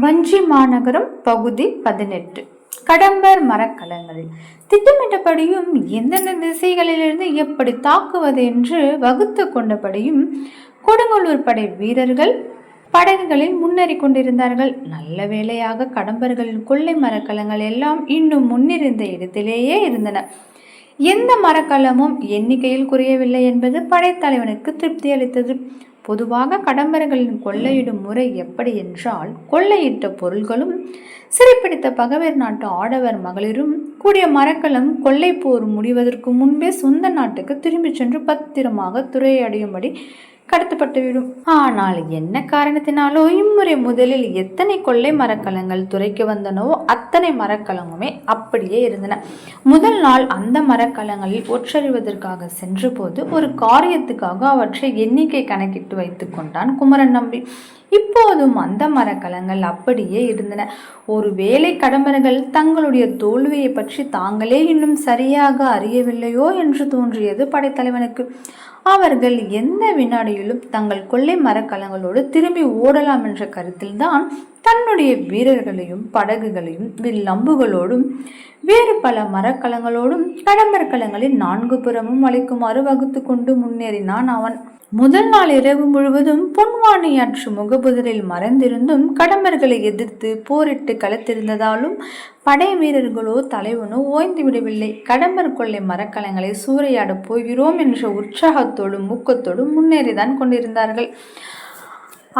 வஞ்சி மாநகரம் பகுதி 18. கடம்பர் மரக்கலங்களில் திட்டமிட்டபடியும் எந்தெந்த திசைகளிலிருந்து எப்படி தாக்குவது என்று வகுத்து கொண்டபடியும் கொடுங்கல்லூர் படை வீரர்கள் படகுகளில் முன்னேறி கொண்டிருந்தார்கள். நல்ல வேளையாக கடம்பர்களின் கொள்ளை மரக்கலங்கள் எல்லாம் இன்னும் முன்னிருந்த இடத்திலேயே இருந்தன. எந்த மரக்கலமும் எண்ணிக்கையில் குறையவில்லை என்பது படைத்தலைவனுக்கு திருப்தி அளித்தது. பொதுவாக கடம்பர்களின் கொள்ளையிடும் முறை எப்படி என்றால், கொள்ளையிட்ட பொருள்களும் சிறைப்பிடித்த பகவேர் நாட்டு ஆடவர் மகளிரும் கூடிய மரக்கலம் கொள்ளை போர் முடிவதற்கு முன்பே சொந்த நாட்டுக்கு திரும்பி சென்று பத்திரமாக துறையடையும்படி கடத்தப்பட்டுவிடும். ஆனால் என்ன காரணத்தினாலோ இம்முறை முதலில் எத்தனை கொள்ளை மரக்கலங்கள் துறைக்கு வந்தனவோ அத்தனை மரக்கலங்குமே அப்படியே இருந்தன. முதல் நாள் அந்த மரக்கலங்களில் ஒற்றறிவதற்காக சென்ற போது ஒரு காரியத்துக்காக அவற்றை எண்ணிக்கை கணக்கிட்டு வைத்துக் கொண்டான் குமரன் நம்பி. இப்போதும் அந்த மரக்கலங்கள் அப்படியே இருந்தன. ஒருவேளை கடம்பர்கள் தங்களுடைய தோல்வியை பற்றி தாங்களே இன்னும் சரியாக அறியவில்லையோ என்று தோன்றியது படைத்தலைவனுக்கு. அவர்கள் எந்த வினாடியிலும் தங்கள் கொள்ளை மரக்கலங்களோடு திரும்பி ஓடலாம் என்ற கருத்தில்தான் தன்னுடைய வீரர்களையும் படகுகளையும் வில்லம்புகளோடும் வேறு பல மரக்கலங்களோடும் கடம்பர் கலங்களில் 4 புறமும் அழைக்குமாறு வகுத்து கொண்டு முன்னேறினான் அவன். முதல் நாள் இரவு முழுவதும் பொன்வாணியாற்று முகபுதரில் மறைந்திருந்தும் கடம்பர்களை எதிர்த்து போரிட்டு களத்திருந்ததாலும் படை வீரர்களோ தலைவனோ ஓய்ந்து விடவில்லை. கடம்பர் கொள்ளை மரக்கலங்களை சூறையாடப் போகிறோம் என்ற உற்சாகத்தோடும் ஊக்கத்தோடும் முன்னேறிதான் கொண்டிருந்தார்கள்.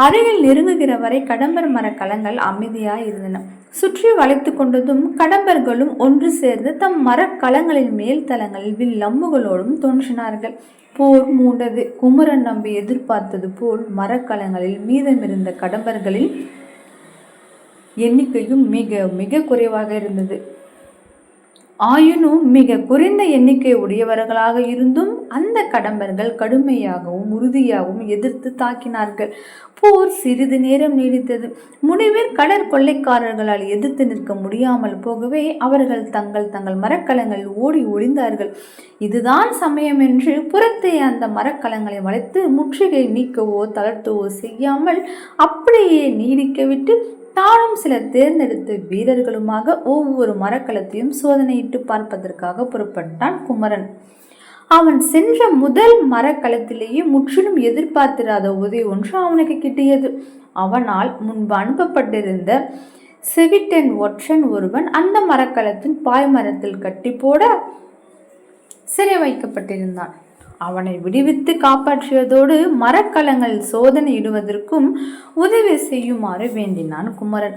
அருகில் நெருங்குகிற வரை கடம்பர் மரக்கலங்கள் அமைதியாய் இருந்தன. சுற்றி வளைத்து கொண்டதும் கடம்பர்களும் ஒன்று சேர்ந்து தம் மரக்கலங்களின் மேல் தளங்களில் வில்லம்புகளோடும் தோன்றினார்கள். போர் மூண்டது. குமரன் நம்பி எதிர்பார்த்தது போல் மரக்கலங்களில் மீதமிருந்த கடம்பர்களின் எண்ணிக்கையும் மிக மிக குறைவாக இருந்தது. ஆயினும் மிக குறைந்த எண்ணிக்கை உடையவர்களாக இருந்தும் அந்த கடம்பர்கள் கடுமையாகவும் உறுதியாகவும் எதிர்த்து தாக்கினார்கள். போர் சிறிது நேரம் நீடித்தது. முடிவில் கடற்கொள்ளைக்காரர்களால் எதிர்த்து நிற்க முடியாமல் போகவே அவர்கள் தங்கள் மரக்கலங்களில் ஓடி ஒளிந்தார்கள். இதுதான் சமயம் என்று புறத்தே அந்த மரக்கலங்களை வளைத்து முற்றுகை நீக்கவோ தளர்த்தவோ செய்யாமல் அப்படியே நீடிக்க விட்டு தானும் சிலர் தேர்ந்தெடுத்த வீரர்களுமாக ஒவ்வொரு மரக்கலத்தையும் சோதனையிட்டு பார்ப்பதற்காக புறப்பட்டான் குமரன். அவன் சென்ற முதல் மரக்கலத்திலேயே முற்றிலும் எதிர்பார்த்திராத உதவி ஒன்று அவனுக்கு கிட்டியது. அவனால் முன்பு அனுப்பப்பட்டிருந்த செவிட்டன் ஒற்றன் ஒருவன் அந்த மரக்கலத்தின் பாய்மரத்தில் கட்டி போட சிறை வைக்கப்பட்டிருந்தான். அவனை விடுவித்து காப்பாற்றியதோடு மரக்கலங்கள் சோதனை இடுவதற்கும் உதவி செய்யுமாறு வேண்டினான் குமரன்.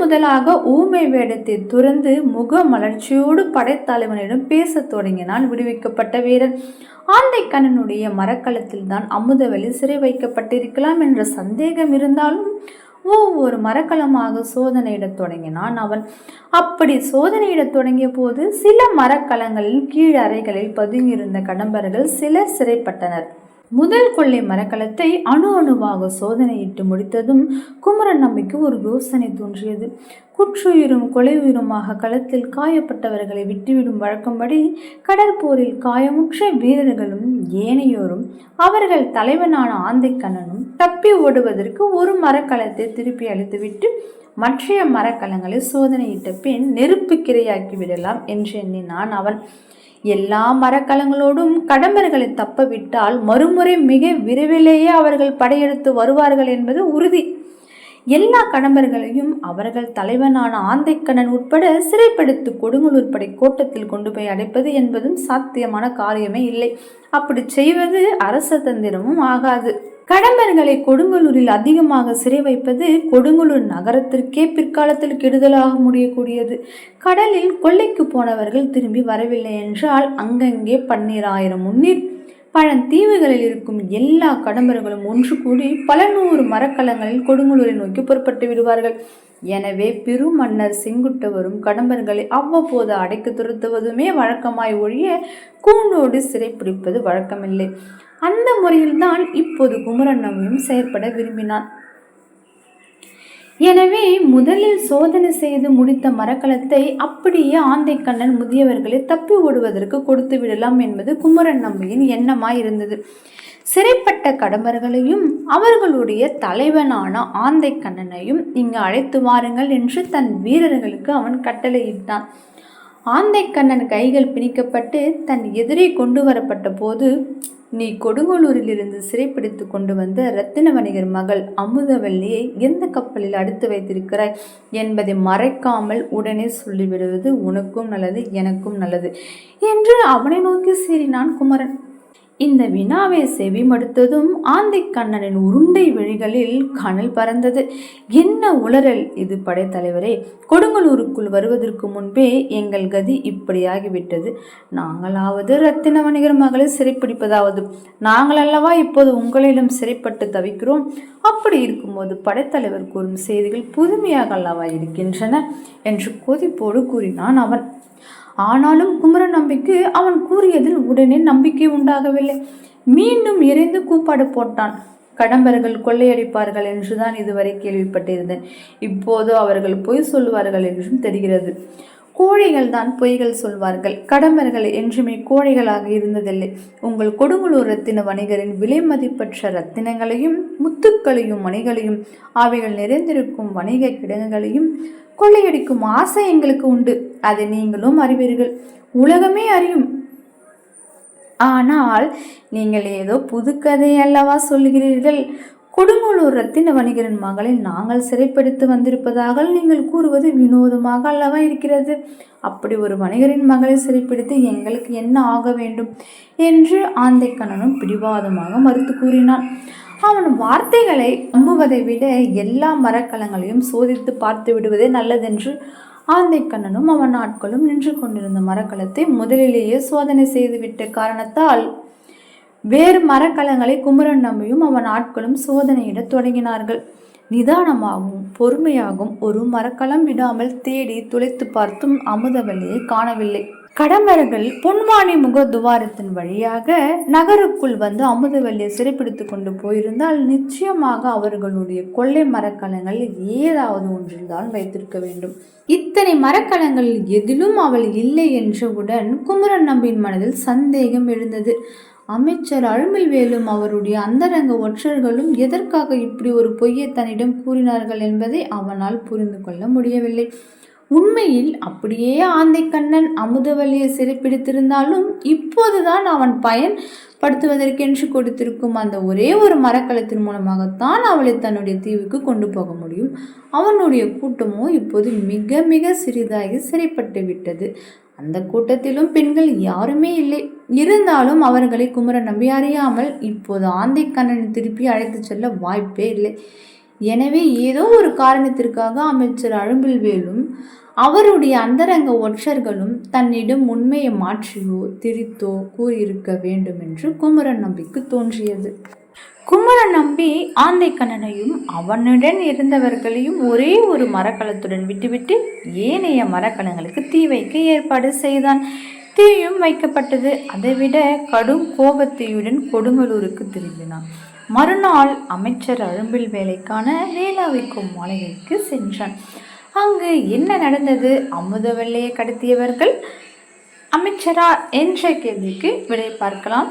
முதலாக ஊமை வேடத்தை துறந்து முக மலர்ச்சியோடு படைத்தலைவனிடம் பேசத் தொடங்கினான் விடுவிக்கப்பட்ட வீரன். ஆந்தைக்கண்ணனுடைய மரக்கலத்தில் தான் அமுதவெளி சிறை வைக்கப்பட்டிருக்கலாம் என்ற சந்தேகம் இருந்தாலும் ஒவ்வொரு மரக்கலமாக சோதனையிடத் தொடங்கினான் அவன். அப்படி சோதனையிடத் தொடங்கிய போது சில மரக்கலங்களில் கீழ் அறைகளில் பதுங்கியிருந்த கடம்பர்கள் சிலர் சிறைப்பட்டனர். முதல் கொள்ளை மரக்கலத்தை அணுவாக சோதனையிட்டு முடித்ததும் குமரன் நம்பிக்கு ஒரு யோசனை தோன்றியது. குற்றுயிரும் கொலை உயிருமாக களத்தில் காயப்பட்டவர்களை விட்டுவிடும் வழக்கம்படி கடற்போரில் காயமுற்ற வீரர்களும் ஏனையோரும் அவர்கள் தலைவனான ஆந்தைக்கண்ணனும் தப்பி ஓடுவதற்கு ஒரு மரக்கலத்தை திருப்பி அளித்துவிட்டு மற்ற மரக்கலங்களை சோதனையிட்ட பின் நெருப்பு கிரையாக்கி விடலாம் என்று எண்ணினான் அவன். எல்லா மரக்கலங்களோடும் கடம்பர்களை தப்ப விட்டால் மறுமுறை மிக விரைவிலேயே அவர்கள் படையெடுத்து வருவார்கள் என்பது உறுதி. எல்லா கடம்பர்களையும் அவர்கள் தலைவனான ஆந்தைக்கண்ணன் உட்பட சிறைப்படுத்தி கொடுங்கல்லூர் படை கோட்டத்தில் கொண்டு போய் அடைப்பது என்பதும் சாத்தியமான காரியமே இல்லை. அப்படி செய்வது அரச தந்திரமும் ஆகாது. கடம்பர்களை கொடுங்கல்லூரில் அதிகமாக சிறை வைப்பது கொடுங்கல்லூர் நகரத்திற்கே பிற்காலத்தில் கெடுதலாக முடியக்கூடியது. கடலில் கொள்ளைக்கு போனவர்கள் திரும்பி வரவில்லை என்றால் அங்கங்கே 12,000 முன்னீர் பழந்தீவுகளில் இருக்கும் எல்லா கடம்பர்களும் ஒன்று கூடி பல 100 மரக்கலங்களில் கொடுங்கல்லூரை நோக்கி புறப்பட்டு விடுவார்கள். எனவே பெரு மன்னர் செங்குட்டவரும் கடம்பர்களை அவ்வப்போது அடைக்கு துரத்துவதுமே வழக்கமாய் ஒழிய கூண்டோடு சிறைப்பிடிப்பது வழக்கமில்லை. அந்த முறையில்தான் இப்போது குமரன் நம்பியும் செயற்பட விரும்பினான். எனவே முதலில் சோதனை செய்து முடித்த மரக்கலத்தை அப்படியே ஆந்தைக்கண்ணன் முதியவர்களை தப்பி ஓடுவதற்கு கொடுத்து விடலாம் என்பது குமரன் நம்பியின் எண்ணமாய் இருந்தது. சிறைப்பட்ட கடம்பர்களையும் அவர்களுடைய தலைவனான ஆந்தை கண்ணனையும் இங்கு அழைத்து வாருங்கள் என்று தன் வீரர்களுக்கு அவன் கட்டளையிட்டான். ஆந்தை கண்ணன் கைகள் பிணிக்கப்பட்டு தன் எதிரே கொண்டு வரப்பட்ட போது, நீ கொடுங்கோளூரிலிருந்து சிறைப்பிடித்து கொண்டு வந்த இரத்தின வணிகர் மகள் அமுதவல்லியை எந்த கப்பலில் அடுத்து வைத்திருக்கிறாய் என்பதை மறைக்காமல் உடனே சொல்லிவிடுவது உனக்கும் நல்லது, எனக்கும் நல்லது என்று அவனை நோக்கி சீறினான் குமரன். இந்த வினாவை செவி மடுத்ததும் ஆந்தை கண்ணனின் உருண்டை விழிகளில் கனல் பறந்தது. என்ன உளறல் இது படைத்தலைவரே! கொடுங்கலூருக்குள் வருவதற்கு முன்பே எங்கள் கதி இப்படியாகிவிட்டது. நாங்களாவது இரத்தின வணிகர் மகளை சிறைப்பிடிப்பதாவது, நாங்கள் அல்லவா இப்போது உங்களிடம் சிறைப்பட்டு தவிக்கிறோம். அப்படி இருக்கும்போது படைத்தலைவர் கூறும் செய்திகள் புதுமையாக அல்லவா இருக்கின்றன என்று கொதிப்போடு கூறினான் அவன். ஆனாலும் குமரன் நம்பிக்கு அவன் கூறியதில் உடனே நம்பிக்கை உண்டாகவில்லை. மீண்டும் இறைந்து கூப்பாடு போட்டான். கடம்பர்கள் கொள்ளையடிப்பார்கள் என்றுதான் இதுவரை கேள்விப்பட்டிருந்தேன். இப்போது அவர்கள் பொய் சொல்வார்கள் என்றும் தெரிகிறது. கோழைகள் தான் பொய்கள் சொல்வார்கள். கடம்பர்கள் என்றுமே கோழைகளாக இருந்ததில்லை. உங்கள் கொடுங்கலூர் ரத்தின வணிகரின் விலை மதிப்பற்ற ரத்தினங்களையும் முத்துக்களையும் மணிகளையும் அவைகள் நிறைந்திருக்கும் வணிக கிடங்குகளையும் கொள்ளையடிக்கும் ஆசை எங்களுக்கு உண்டு. அதை நீங்களும் அறிவீர்கள், உலகமே அறியும். ஆனால் நீங்கள் ஏதோ புதுக்கதை அல்லவா சொல்கிறீர்கள். கொடுங்கோளூர் ரத்தின வணிகரின் மகளை நாங்கள் சிறைப்படுத்தி வந்திருப்பதாக நீங்கள் கூறுவது வினோதமாக அல்லவா இருக்கிறது. அப்படி ஒரு வணிகரின் மகளை சிறைப்பிடித்து எங்களுக்கு என்ன ஆக வேண்டும் என்று ஆந்தை கண்ணனும் பிடிவாதமாக மறுத்து கூறினான். அவன் வார்த்தைகளை நம்புவதை விட எல்லா மரக்கலங்களையும் சோதித்து பார்த்து விடுவதே நல்லதென்று ஆந்தை கண்ணனும் அவன் ஆட்களும் நின்று கொண்டிருந்த மரக்கலத்தை முதலிலேயே சோதனை செய்துவிட்ட காரணத்தால் வேறு மரக்கலங்களை குமரன் நம்பியும் அவன் ஆட்களும் சோதனையிட தொடங்கினார்கள். நிதானமாகவும் பொறுமையாகவும் ஒரு மரக்கலம் விடாமல் தேடி துளைத்து பார்த்தும் அமுதவல்லியை காணவில்லை. கடம்பர்கள் பொன்வானி முக துவாரத்தின் வழியாக நகருக்குள் வந்து அமுதவல்லியை சிறைப்பிடித்து கொண்டு போயிருந்தால் நிச்சயமாக அவர்களுடைய கொள்ளை மரக்கலங்கள் ஏதாவது ஒன்றில் தான் வைத்திருக்க வேண்டும். இத்தனை மரக்கலங்கள் எதிலும் அவள் இல்லை என்றவுடன் குமரன் நம்பியின் மனதில் சந்தேகம் எழுந்தது. அமைச்சர் அழுமில்வேலும் அவருடைய அந்தரங்க ஒற்றர்களும் எதற்காக இப்படி ஒரு பொய்யை தன்னிடம் கூறினார்கள் என்பதை அவனால் புரிந்து கொள்ள முடியவில்லை. உண்மையில் அப்படியே ஆந்தை கண்ணன் அமுதவல்லியை சிறைப்பிடித்திருந்தாலும் இப்போதுதான் அவன் பயன்படுத்துவதற்கென்று கொடுத்திருக்கும் அந்த ஒரே ஒரு மரக்கலத்தின் மூலமாகத்தான் அவளை தன்னுடைய தீவுக்கு கொண்டு போக முடியும். அவனுடைய கூட்டமோ இப்போது மிக மிக சிறிதாகி சிறைப்பட்டு விட்டது. அந்த கூட்டத்திலும் பெண்கள் யாருமே இல்லை. இருந்தாலும் அவர்களை குமரன் நம்பி அறியாமல் இப்போது ஆந்தை கண்ணனை திருப்பி அழைத்து செல்ல வாய்ப்பே இல்லை. எனவே ஏதோ ஒரு காரணத்திற்காக அமைச்சர் அழும்பில்வேலும் அவருடைய அந்தரங்க ஒற்றர்களும் தன்னிடம் உண்மையை மாற்றியோ திரித்தோ கூறியிருக்க வேண்டும் என்று குமரன் நம்பிக்கு தோன்றியது. குமரன் நம்பி ஆந்தை கண்ணனையும் அவனுடன் இருந்தவர்களையும் ஒரே ஒரு மரக்கலத்துடன் விட்டுவிட்டு ஏனைய மரக்கலங்களுக்கு தீ வைக்க ஏற்பாடு செய்தான். தீயும் வைக்கப்பட்டது. அதைவிட கடும் கோபத்தீயுடன் கொடுங்கலூருக்கு திரும்பினான். மறுநாள் அமைச்சர் அழும்பில் வேலைக்கான வேளாவிக்கும் மாளிகைக்கு சென்றான். அங்கு என்ன நடந்தது, அமுதவல்லியை கடத்தியவர்கள் அமைச்சரா என்ற கேள்விக்கு விடை பார்க்கலாம்.